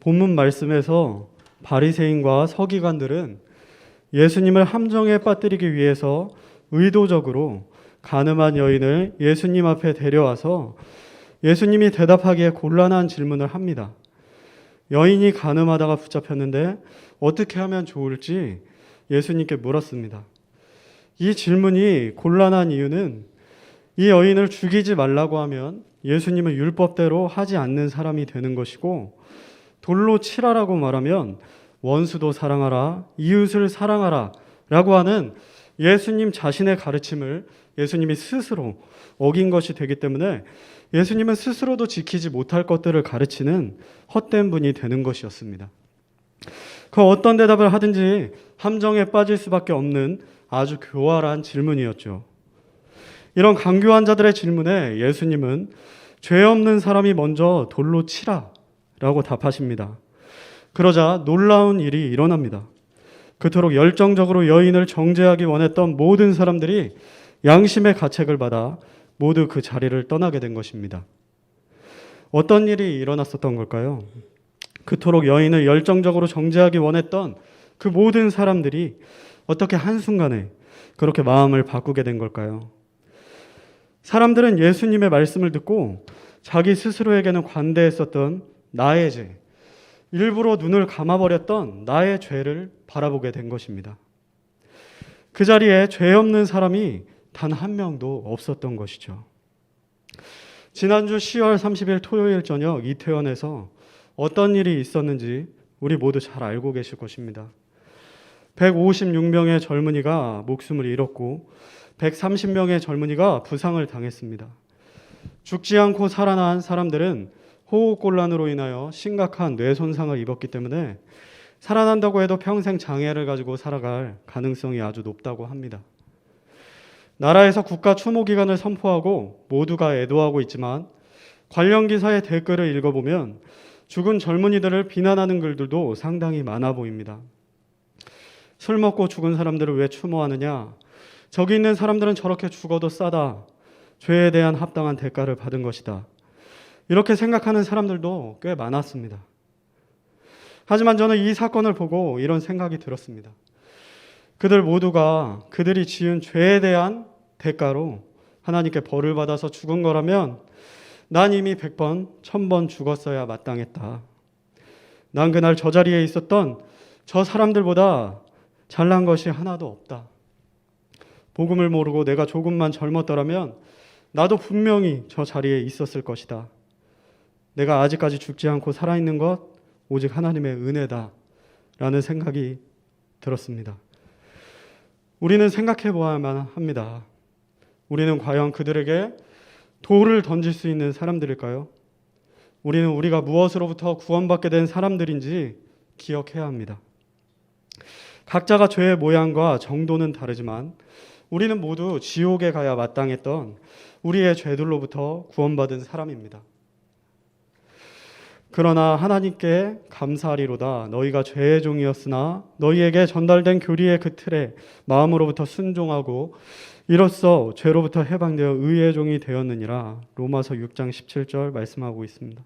본문 말씀에서 바리새인과 서기관들은 예수님을 함정에 빠뜨리기 위해서 의도적으로 가늠한 여인을 예수님 앞에 데려와서 예수님이 대답하기에 곤란한 질문을 합니다. 여인이 가늠하다가 붙잡혔는데 어떻게 하면 좋을지 예수님께 물었습니다. 이 질문이 곤란한 이유는 이 여인을 죽이지 말라고 하면 예수님은 율법대로 하지 않는 사람이 되는 것이고, 돌로 치라라고 말하면 원수도 사랑하라, 이웃을 사랑하라 라고 하는 예수님 자신의 가르침을 예수님이 스스로 어긴 것이 되기 때문에 예수님은 스스로도 지키지 못할 것들을 가르치는 헛된 분이 되는 것이었습니다. 그 어떤 대답을 하든지 함정에 빠질 수밖에 없는 아주 교활한 질문이었죠. 이런 강교한 자들의 질문에 예수님은 죄 없는 사람이 먼저 돌로 치라 라고 답하십니다. 그러자 놀라운 일이 일어납니다. 그토록 열정적으로 여인을 정죄하기 원했던 모든 사람들이 양심의 가책을 받아 모두 그 자리를 떠나게 된 것입니다. 어떤 일이 일어났었던 걸까요? 그토록 여인을 열정적으로 정죄하기 원했던 그 모든 사람들이 어떻게 한순간에 그렇게 마음을 바꾸게 된 걸까요? 사람들은 예수님의 말씀을 듣고 자기 스스로에게는 관대했었던 나의 죄, 일부러 눈을 감아버렸던 나의 죄를 바라보게 된 것입니다. 그 자리에 죄 없는 사람이 단 한 명도 없었던 것이죠. 지난주 10월 30일 토요일 저녁 이태원에서 어떤 일이 있었는지 우리 모두 잘 알고 계실 것입니다. 156명의 젊은이가 목숨을 잃었고 130명의 젊은이가 부상을 당했습니다. 죽지 않고 살아난 사람들은 호흡곤란으로 인하여 심각한 뇌 손상을 입었기 때문에 살아난다고 해도 평생 장애를 가지고 살아갈 가능성이 아주 높다고 합니다. 나라에서 국가 추모 기간을 선포하고 모두가 애도하고 있지만 관련 기사의 댓글을 읽어보면 죽은 젊은이들을 비난하는 글들도 상당히 많아 보입니다. 술 먹고 죽은 사람들을 왜 추모하느냐? 저기 있는 사람들은 저렇게 죽어도 싸다. 죄에 대한 합당한 대가를 받은 것이다. 이렇게 생각하는 사람들도 꽤 많았습니다. 하지만 저는 이 사건을 보고 이런 생각이 들었습니다. 그들 모두가 그들이 지은 죄에 대한 대가로 하나님께 벌을 받아서 죽은 거라면 난 이미 100번, 1000번 죽었어야 마땅했다. 난 그날 저 자리에 있었던 저 사람들보다 잘난 것이 하나도 없다. 복음을 모르고 내가 조금만 젊었더라면 나도 분명히 저 자리에 있었을 것이다. 내가 아직까지 죽지 않고 살아있는 것 오직 하나님의 은혜다 라는 생각이 들었습니다. 우리는 생각해 보아야만 합니다. 우리는 과연 그들에게 돌을 던질 수 있는 사람들일까요? 우리는 우리가 무엇으로부터 구원받게 된 사람들인지 기억해야 합니다. 각자가 죄의 모양과 정도는 다르지만 우리는 모두 지옥에 가야 마땅했던 우리의 죄들로부터 구원받은 사람입니다. 그러나 하나님께 감사하리로다. 너희가 죄의 종이었으나 너희에게 전달된 교리의 그 틀에 마음으로부터 순종하고 이로써 죄로부터 해방되어 의의 종이 되었느니라. 로마서 6장 17절 말씀하고 있습니다.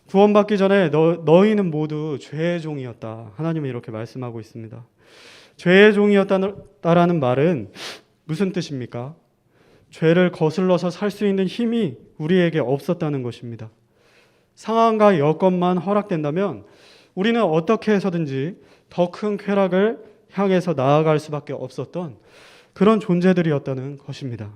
구원받기 전에 너희는 모두 죄의 종이었다. 하나님은 이렇게 말씀하고 있습니다. 죄의 종이었다라는 말은 무슨 뜻입니까? 죄를 거슬러서 살 수 있는 힘이 우리에게 없었다는 것입니다. 상황과 여건만 허락된다면 우리는 어떻게 해서든지 더 큰 쾌락을 향해서 나아갈 수밖에 없었던 그런 존재들이었다는 것입니다.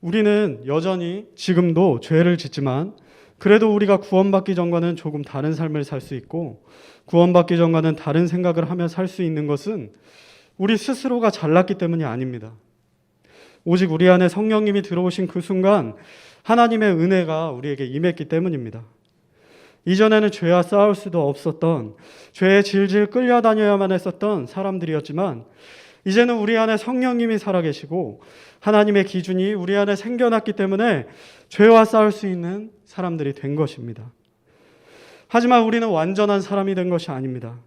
우리는 여전히 지금도 죄를 짓지만 그래도 우리가 구원받기 전과는 조금 다른 삶을 살 수 있고 구원받기 전과는 다른 생각을 하며 살 수 있는 것은 우리 스스로가 잘났기 때문이 아닙니다. 오직 우리 안에 성령님이 들어오신 그 순간 하나님의 은혜가 우리에게 임했기 때문입니다. 이전에는 죄와 싸울 수도 없었던, 죄에 질질 끌려다녀야만 했었던 사람들이었지만 이제는 우리 안에 성령님이 살아계시고 하나님의 기준이 우리 안에 생겨났기 때문에 죄와 싸울 수 있는 사람들이 된 것입니다. 하지만 우리는 완전한 사람이 된 것이 아닙니다.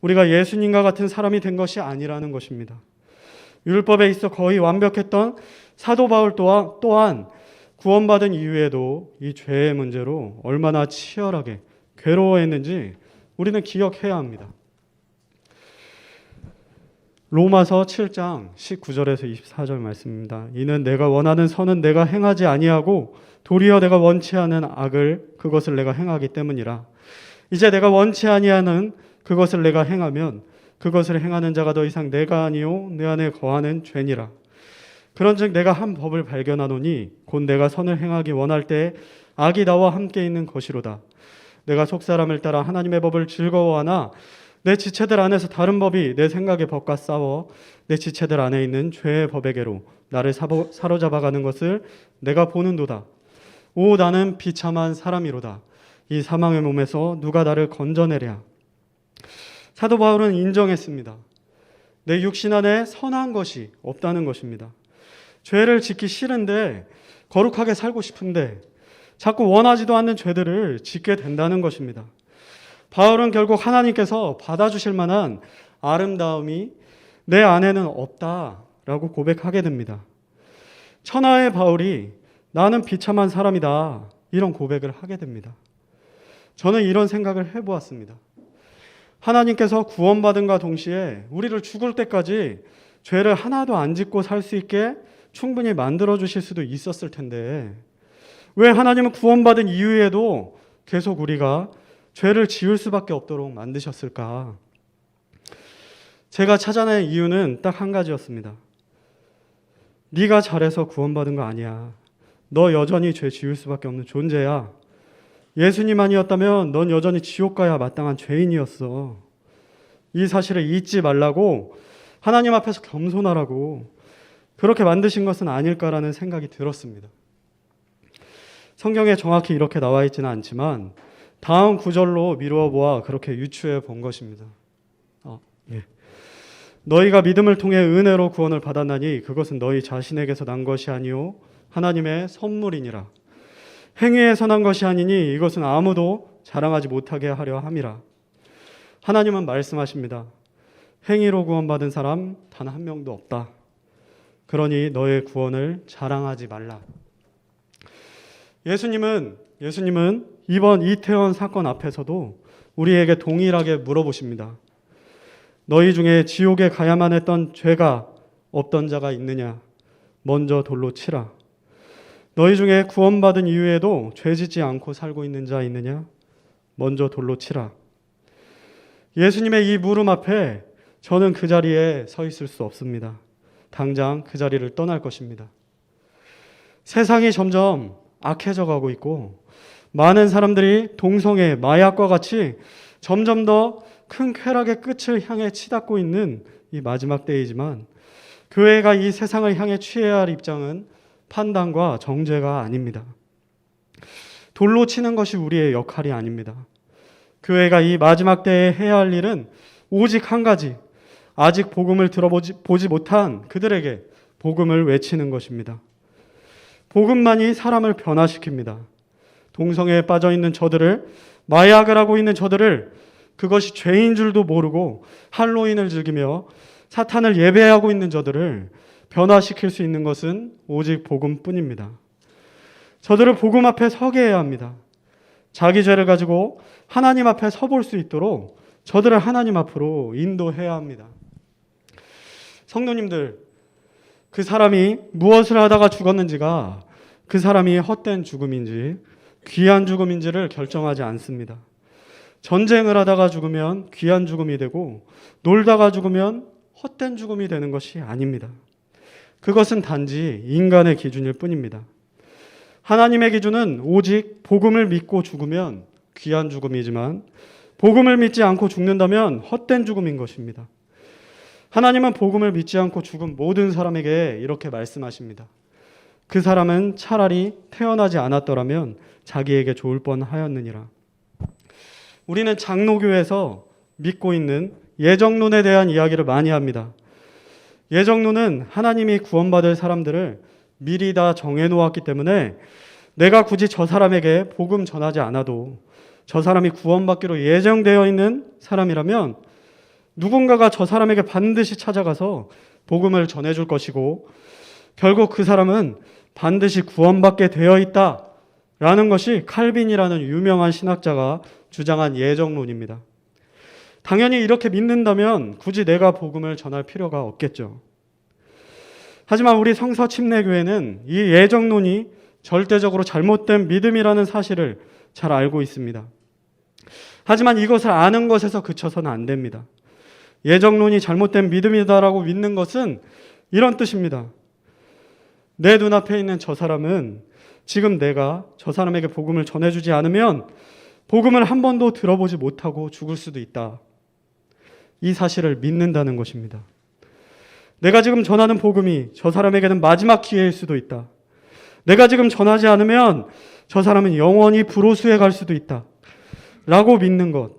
우리가 예수님과 같은 사람이 된 것이 아니라는 것입니다. 율법에 있어 거의 완벽했던 사도 바울 또한 구원받은 이후에도 이 죄의 문제로 얼마나 치열하게 괴로워했는지 우리는 기억해야 합니다. 로마서 7장 19절에서 24절 말씀입니다. 이는 내가 원하는 선은 내가 행하지 아니하고 도리어 내가 원치 않은 악을 그것을 내가 행하기 때문이라. 이제 내가 원치 아니하는 그것을 내가 행하면 그것을 행하는 자가 더 이상 내가 아니요 내 안에 거하는 죄니라. 그런즉 내가 한 법을 발견하노니 곧 내가 선을 행하기 원할 때 악이 나와 함께 있는 것이로다. 내가 속사람을 따라 하나님의 법을 즐거워하나 내 지체들 안에서 다른 법이 내 생각의 법과 싸워 내 지체들 안에 있는 죄의 법에게로 나를 사로잡아가는 것을 내가 보는도다. 오 나는 비참한 사람이로다. 이 사망의 몸에서 누가 나를 건져내랴. 사도 바울은 인정했습니다. 내 육신 안에 선한 것이 없다는 것입니다. 죄를 짓기 싫은데, 거룩하게 살고 싶은데 자꾸 원하지도 않는 죄들을 짓게 된다는 것입니다. 바울은 결국 하나님께서 받아주실 만한 아름다움이 내 안에는 없다라고 고백하게 됩니다. 천하의 바울이 나는 비참한 사람이다 이런 고백을 하게 됩니다. 저는 이런 생각을 해보았습니다. 하나님께서 구원받음과 동시에 우리를 죽을 때까지 죄를 하나도 안 짓고 살 수 있게 충분히 만들어 주실 수도 있었을 텐데 왜 하나님은 구원받은 이후에도 계속 우리가 죄를 지을 수밖에 없도록 만드셨을까? 제가 찾아낸 이유는 딱 한 가지였습니다. 네가 잘해서 구원받은 거 아니야. 너 여전히 죄 지을 수밖에 없는 존재야. 예수님 아니었다면 넌 여전히 지옥 가야 마땅한 죄인이었어. 이 사실을 잊지 말라고, 하나님 앞에서 겸손하라고 그렇게 만드신 것은 아닐까라는 생각이 들었습니다. 성경에 정확히 이렇게 나와 있지는 않지만 다음 구절로 미루어 보아 그렇게 유추해 본 것입니다. 너희가 믿음을 통해 은혜로 구원을 받았나니 그것은 너희 자신에게서 난 것이 아니요 하나님의 선물이니라. 행위에서 난 것이 아니니 이것은 아무도 자랑하지 못하게 하려 함이라. 하나님은 말씀하십니다. 행위로 구원받은 사람 단 한 명도 없다. 그러니 너의 구원을 자랑하지 말라. 예수님은 이번 이태원 사건 앞에서도 우리에게 동일하게 물어보십니다. 너희 중에 지옥에 가야만 했던 죄가 없던 자가 있느냐? 먼저 돌로 치라. 너희 중에 구원받은 이후에도 죄 짓지 않고 살고 있는 자 있느냐? 먼저 돌로 치라. 예수님의 이 물음 앞에 저는 그 자리에 서 있을 수 없습니다. 당장 그 자리를 떠날 것입니다. 세상이 점점 악해져 가고 있고 많은 사람들이 동성애, 마약과 같이 점점 더 큰 쾌락의 끝을 향해 치닫고 있는 이 마지막 때이지만 교회가 이 세상을 향해 취해야 할 입장은 판단과 정죄가 아닙니다. 돌로 치는 것이 우리의 역할이 아닙니다. 교회가 이 마지막 때에 해야 할 일은 오직 한 가지, 아직 복음을 들어보지 못한 그들에게 복음을 외치는 것입니다. 복음만이 사람을 변화시킵니다. 동성애에 빠져 있는 저들을, 마약을 하고 있는 저들을, 그것이 죄인 줄도 모르고 할로윈을 즐기며 사탄을 예배하고 있는 저들을 변화시킬 수 있는 것은 오직 복음뿐입니다. 저들을 복음 앞에 서게 해야 합니다. 자기 죄를 가지고 하나님 앞에 서볼 수 있도록 저들을 하나님 앞으로 인도해야 합니다. 성도님들, 그 사람이 무엇을 하다가 죽었는지가 그 사람이 헛된 죽음인지 귀한 죽음인지를 결정하지 않습니다. 전쟁을 하다가 죽으면 귀한 죽음이 되고 놀다가 죽으면 헛된 죽음이 되는 것이 아닙니다. 그것은 단지 인간의 기준일 뿐입니다. 하나님의 기준은 오직 복음을 믿고 죽으면 귀한 죽음이지만 복음을 믿지 않고 죽는다면 헛된 죽음인 것입니다. 하나님은 복음을 믿지 않고 죽은 모든 사람에게 이렇게 말씀하십니다. 그 사람은 차라리 태어나지 않았더라면 자기에게 좋을 뻔하였느니라. 우리는 장로교에서 믿고 있는 예정론에 대한 이야기를 많이 합니다. 예정론은 하나님이 구원받을 사람들을 미리 다 정해놓았기 때문에 내가 굳이 저 사람에게 복음 전하지 않아도 저 사람이 구원받기로 예정되어 있는 사람이라면 누군가가 저 사람에게 반드시 찾아가서 복음을 전해줄 것이고 결국 그 사람은 반드시 구원받게 되어 있다라는 것이 칼빈이라는 유명한 신학자가 주장한 예정론입니다. 당연히 이렇게 믿는다면 굳이 내가 복음을 전할 필요가 없겠죠. 하지만 우리 성서침례교회는 이 예정론이 절대적으로 잘못된 믿음이라는 사실을 잘 알고 있습니다. 하지만 이것을 아는 것에서 그쳐서는 안 됩니다. 예정론이 잘못된 믿음이다라고 믿는 것은 이런 뜻입니다. 내 눈앞에 있는 저 사람은 지금 내가 저 사람에게 복음을 전해주지 않으면 복음을 한 번도 들어보지 못하고 죽을 수도 있다. 이 사실을 믿는다는 것입니다. 내가 지금 전하는 복음이 저 사람에게는 마지막 기회일 수도 있다. 내가 지금 전하지 않으면 저 사람은 영원히 불호수에 갈 수도 있다. 라고 믿는 것.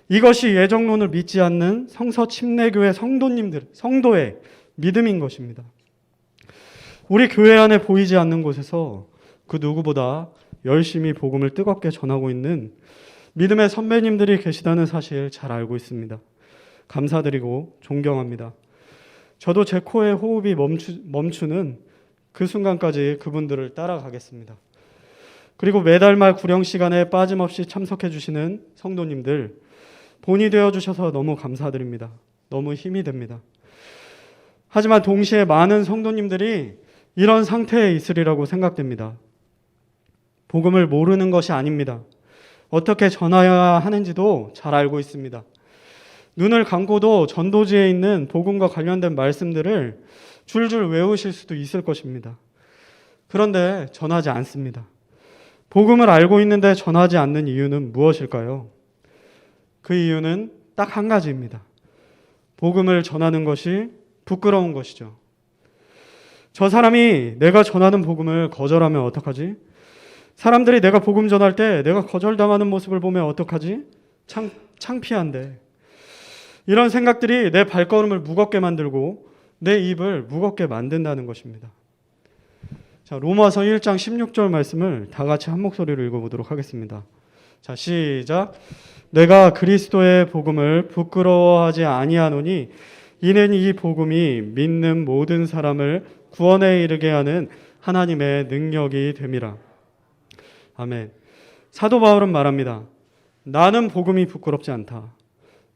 이것이 예정론을 믿지 않는 성서침례교회 성도의 믿음인 것입니다. 우리 교회 안에 보이지 않는 곳에서 그 누구보다 열심히 복음을 뜨겁게 전하고 있는 믿음의 선배님들이 계시다는 사실 잘 알고 있습니다. 감사드리고 존경합니다. 저도 제 코에 호흡이 멈추는 그 순간까지 그분들을 따라가겠습니다. 그리고 매달 말 구령 시간에 빠짐없이 참석해 주시는 성도님들, 본이 되어 주셔서 너무 감사드립니다. 너무 힘이 됩니다. 하지만 동시에 많은 성도님들이 이런 상태에 있으리라고 생각됩니다. 복음을 모르는 것이 아닙니다. 어떻게 전해야 하는지도 잘 알고 있습니다. 눈을 감고도 전도지에 있는 복음과 관련된 말씀들을 줄줄 외우실 수도 있을 것입니다. 그런데 전하지 않습니다. 복음을 알고 있는데 전하지 않는 이유는 무엇일까요? 그 이유는 딱 한 가지입니다. 복음을 전하는 것이 부끄러운 것이죠. 저 사람이 내가 전하는 복음을 거절하면 어떡하지? 사람들이 내가 복음 전할 때 내가 거절당하는 모습을 보면 어떡하지? 창피한데. 이런 생각들이 내 발걸음을 무겁게 만들고 내 입을 무겁게 만든다는 것입니다. 자, 로마서 1장 16절 말씀을 다 같이 한 목소리로 읽어보도록 하겠습니다. 자, 시작. 내가 그리스도의 복음을 부끄러워하지 아니하노니 이는 이 복음이 믿는 모든 사람을 구원에 이르게 하는 하나님의 능력이 됨이라. 아멘. 사도 바울은 말합니다. 나는 복음이 부끄럽지 않다.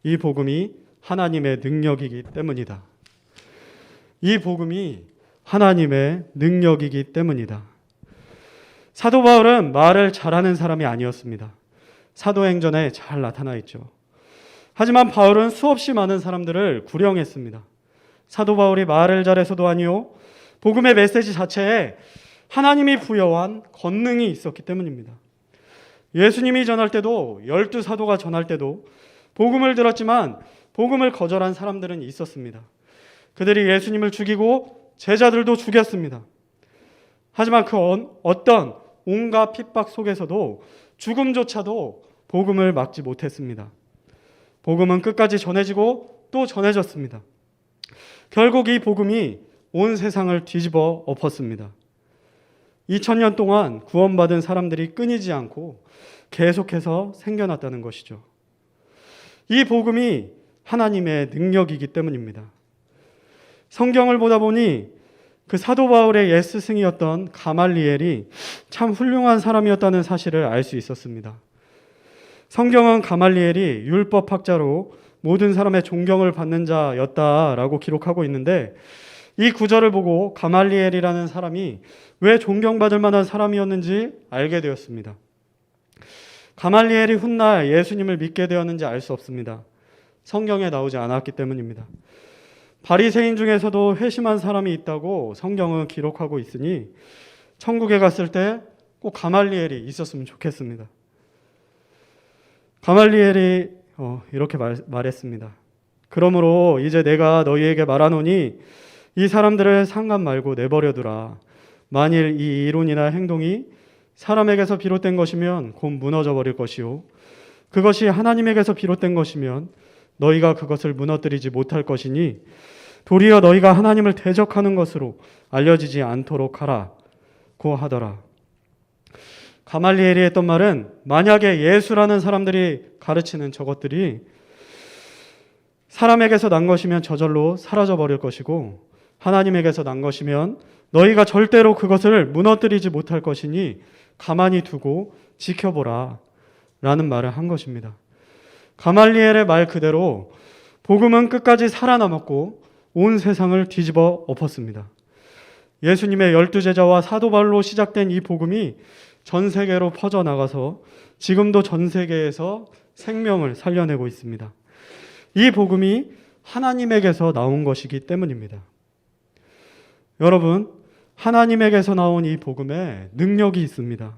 이 복음이 하나님의 능력이기 때문이다. 이 복음이 하나님의 능력이기 때문이다. 사도 바울은 말을 잘하는 사람이 아니었습니다. 사도행전에 잘 나타나 있죠. 하지만 바울은 수없이 많은 사람들을 구령했습니다. 사도 바울이 말을 잘해서도 아니요, 복음의 메시지 자체에 하나님이 부여한 권능이 있었기 때문입니다. 예수님이 전할 때도 12사도가 전할 때도 복음을 들었지만 복음을 거절한 사람들은 있었습니다. 그들이 예수님을 죽이고 제자들도 죽였습니다. 하지만 그 어떤 온갖 핍박 속에서도 죽음조차도 복음을 막지 못했습니다. 복음은 끝까지 전해지고 또 전해졌습니다. 결국 이 복음이 온 세상을 뒤집어 엎었습니다. 2000년 동안 구원받은 사람들이 끊이지 않고 계속해서 생겨났다는 것이죠. 이 복음이 하나님의 능력이기 때문입니다. 성경을 보다 보니 그 사도 바울의 옛 스승이었던 가말리엘이 참 훌륭한 사람이었다는 사실을 알 수 있었습니다. 성경은 가말리엘이 율법학자로 모든 사람의 존경을 받는 자였다라고 기록하고 있는데, 이 구절을 보고 가말리엘이라는 사람이 왜 존경받을 만한 사람이었는지 알게 되었습니다. 가말리엘이 훗날 예수님을 믿게 되었는지 알 수 없습니다. 성경에 나오지 않았기 때문입니다. 바리새인 중에서도 회심한 사람이 있다고 성경은 기록하고 있으니 천국에 갔을 때 꼭 가말리엘이 있었으면 좋겠습니다. 가말리엘이 이렇게 말했습니다. 그러므로 이제 내가 너희에게 말하노니 이 사람들을 상관 말고 내버려두라. 만일 이 이론이나 행동이 사람에게서 비롯된 것이면 곧 무너져 버릴 것이요, 그것이 하나님에게서 비롯된 것이면 너희가 그것을 무너뜨리지 못할 것이니 도리어 너희가 하나님을 대적하는 것으로 알려지지 않도록 하라고 하더라. 가말리엘이 했던 말은, 만약에 예수라는 사람들이 가르치는 저것들이 사람에게서 난 것이면 저절로 사라져 버릴 것이고 하나님에게서 난 것이면 너희가 절대로 그것을 무너뜨리지 못할 것이니 가만히 두고 지켜보라 라는 말을 한 것입니다. 가말리엘의 말 그대로 복음은 끝까지 살아남았고 온 세상을 뒤집어 엎었습니다. 예수님의 12제자와 사도바울로 시작된 이 복음이 전 세계로 퍼져나가서 지금도 전 세계에서 생명을 살려내고 있습니다. 이 복음이 하나님에게서 나온 것이기 때문입니다. 여러분, 하나님에게서 나온 이 복음에 능력이 있습니다.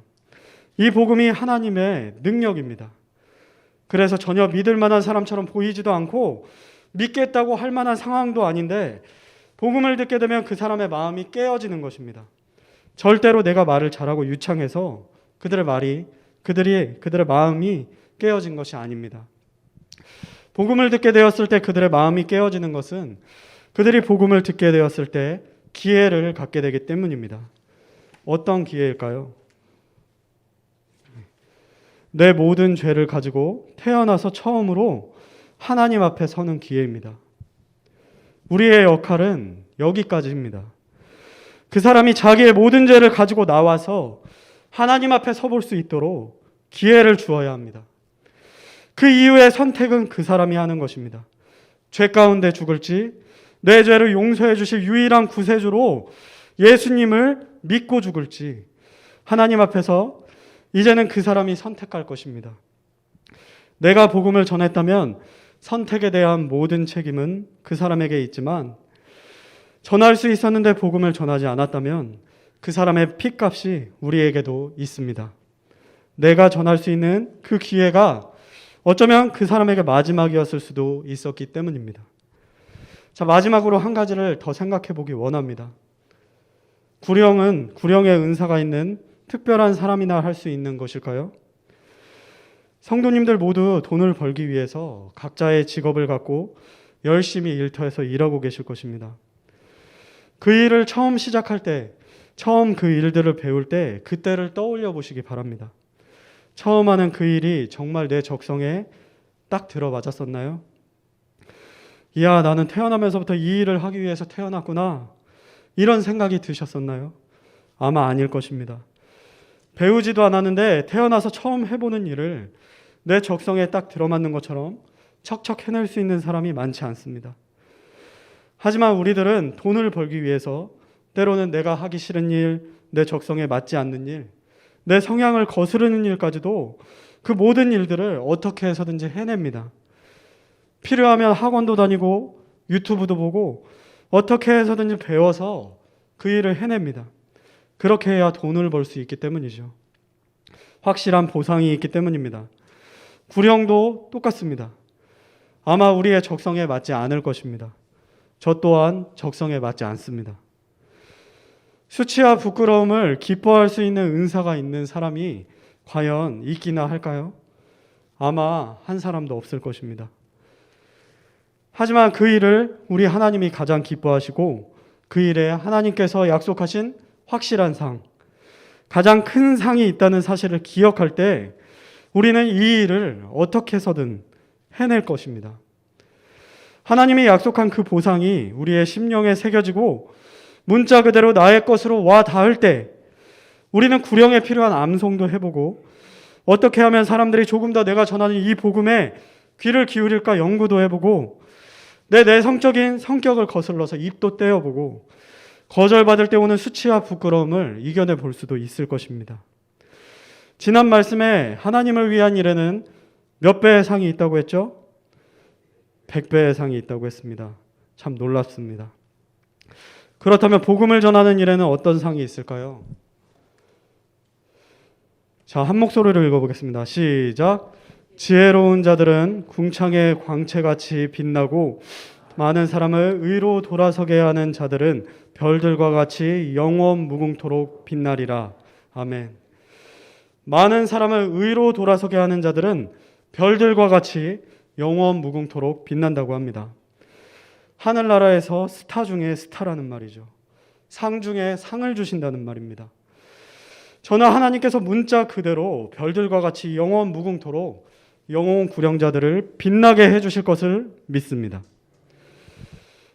이 복음이 하나님의 능력입니다. 그래서 전혀 믿을 만한 사람처럼 보이지도 않고 믿겠다고 할 만한 상황도 아닌데 복음을 듣게 되면 그 사람의 마음이 깨어지는 것입니다. 절대로 내가 말을 잘하고 유창해서 그들의 마음이 깨어진 것이 아닙니다. 복음을 듣게 되었을 때 그들의 마음이 깨어지는 것은 그들이 복음을 듣게 되었을 때 기회를 갖게 되기 때문입니다. 어떤 기회일까요? 내 모든 죄를 가지고 태어나서 처음으로 하나님 앞에 서는 기회입니다. 우리의 역할은 여기까지입니다. 그 사람이 자기의 모든 죄를 가지고 나와서 하나님 앞에 서볼 수 있도록 기회를 주어야 합니다. 그 이후의 선택은 그 사람이 하는 것입니다. 죄 가운데 죽을지 내 죄를 용서해 주실 유일한 구세주로 예수님을 믿고 죽을지 하나님 앞에서 이제는 그 사람이 선택할 것입니다. 내가 복음을 전했다면 선택에 대한 모든 책임은 그 사람에게 있지만 전할 수 있었는데 복음을 전하지 않았다면 그 사람의 핏값이 우리에게도 있습니다. 내가 전할 수 있는 그 기회가 어쩌면 그 사람에게 마지막이었을 수도 있었기 때문입니다. 자, 마지막으로 한 가지를 더 생각해 보기 원합니다. 구령은 구령의 은사가 있는 특별한 사람이나 할 수 있는 것일까요? 성도님들 모두 돈을 벌기 위해서 각자의 직업을 갖고 열심히 일터에서 일하고 계실 것입니다. 그 일을 처음 시작할 때, 처음 그 일들을 배울 때 그때를 떠올려 보시기 바랍니다. 처음 하는 그 일이 정말 내 적성에 딱 들어맞았었나요? 이야, 나는 태어나면서부터 이 일을 하기 위해서 태어났구나. 이런 생각이 드셨었나요? 아마 아닐 것입니다. 배우지도 않았는데 태어나서 처음 해보는 일을 내 적성에 딱 들어맞는 것처럼 척척 해낼 수 있는 사람이 많지 않습니다. 하지만 우리들은 돈을 벌기 위해서 때로는 내가 하기 싫은 일, 내 적성에 맞지 않는 일, 내 성향을 거스르는 일까지도 그 모든 일들을 어떻게 해서든지 해냅니다. 필요하면 학원도 다니고 유튜브도 보고 어떻게 해서든지 배워서 그 일을 해냅니다. 그렇게 해야 돈을 벌 수 있기 때문이죠. 확실한 보상이 있기 때문입니다. 구령도 똑같습니다. 아마 우리의 적성에 맞지 않을 것입니다. 저 또한 적성에 맞지 않습니다. 수치와 부끄러움을 기뻐할 수 있는 은사가 있는 사람이 과연 있기나 할까요? 아마 한 사람도 없을 것입니다. 하지만 그 일을 우리 하나님이 가장 기뻐하시고 그 일에 하나님께서 약속하신 확실한 상, 가장 큰 상이 있다는 사실을 기억할 때 우리는 이 일을 어떻게 해서든 해낼 것입니다. 하나님이 약속한 그 보상이 우리의 심령에 새겨지고 문자 그대로 나의 것으로 와 닿을 때 우리는 구령에 필요한 암송도 해보고 어떻게 하면 사람들이 조금 더 내가 전하는 이 복음에 귀를 기울일까 연구도 해보고 내 내성적인 성격을 거슬러서 입도 떼어보고 거절받을 때 오는 수치와 부끄러움을 이겨내 볼 수도 있을 것입니다. 지난 말씀에 하나님을 위한 일에는 몇 배의 상이 있다고 했죠? 100배의 상이 있다고 했습니다. 참 놀랍습니다. 그렇다면 복음을 전하는 일에는 어떤 상이 있을까요? 자, 한 목소리로 읽어보겠습니다. 시작. 지혜로운 자들은 궁창의 광채같이 빛나고 많은 사람을 의로 돌아서게 하는 자들은 별들과 같이 영원 무궁토록 빛나리라. 아멘. 많은 사람을 의로 돌아서게 하는 자들은 별들과 같이 영원 무궁토록 빛난다고 합니다. 하늘나라에서 스타 중에 스타라는 말이죠. 상 중에 상을 주신다는 말입니다. 저는 하나님께서 문자 그대로 별들과 같이 영원 무궁토록 영혼 구령자들을 빛나게 해주실 것을 믿습니다.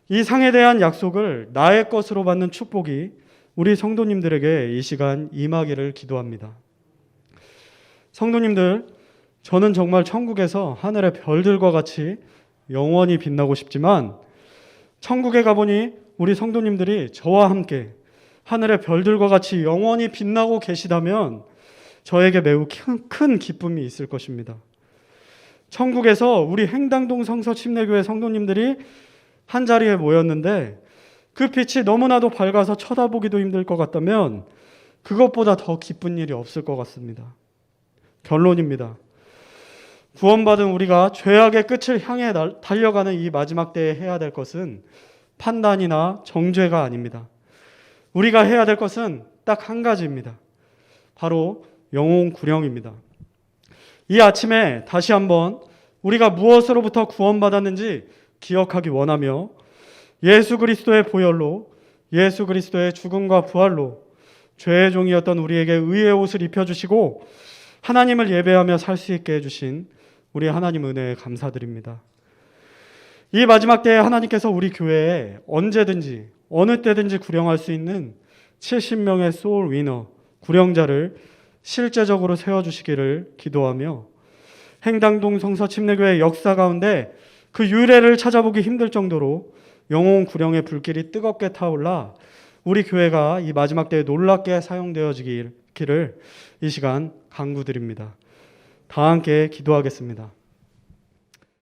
이 상에 대한 약속을 나의 것으로 받는 축복이 우리 성도님들에게 이 시간 임하기를 기도합니다. 성도님들, 저는 정말 천국에서 하늘의 별들과 같이 영원히 빛나고 싶지만 천국에 가보니 우리 성도님들이 저와 함께 하늘의 별들과 같이 영원히 빛나고 계시다면 저에게 매우 큰 기쁨이 있을 것입니다. 천국에서 우리 행당동 성서 침례교회 성도님들이 한자리에 모였는데 그 빛이 너무나도 밝아서 쳐다보기도 힘들 것 같다면 그것보다 더 기쁜 일이 없을 것 같습니다. 결론입니다. 구원받은 우리가 죄악의 끝을 향해 달려가는 이 마지막 때에 해야 될 것은 판단이나 정죄가 아닙니다. 우리가 해야 될 것은 딱 한 가지입니다. 바로 영혼 구령입니다. 이 아침에 다시 한번 우리가 무엇으로부터 구원받았는지 기억하기 원하며 예수 그리스도의 보혈로, 예수 그리스도의 죽음과 부활로 죄의 종이었던 우리에게 의의 옷을 입혀주시고 하나님을 예배하며 살 수 있게 해주신 우리 하나님 은혜에 감사드립니다. 이 마지막 때에 하나님께서 우리 교회에 언제든지 어느 때든지 구령할 수 있는 70명의 소울 위너, 구령자를 실제적으로 세워주시기를 기도하며 행당동 성서 침례교회 역사 가운데 그 유래를 찾아보기 힘들 정도로 영혼 구령의 불길이 뜨겁게 타올라 우리 교회가 이 마지막 때에 놀랍게 사용되어지기를 이 시간 간구드립니다. 다 함께 기도하겠습니다.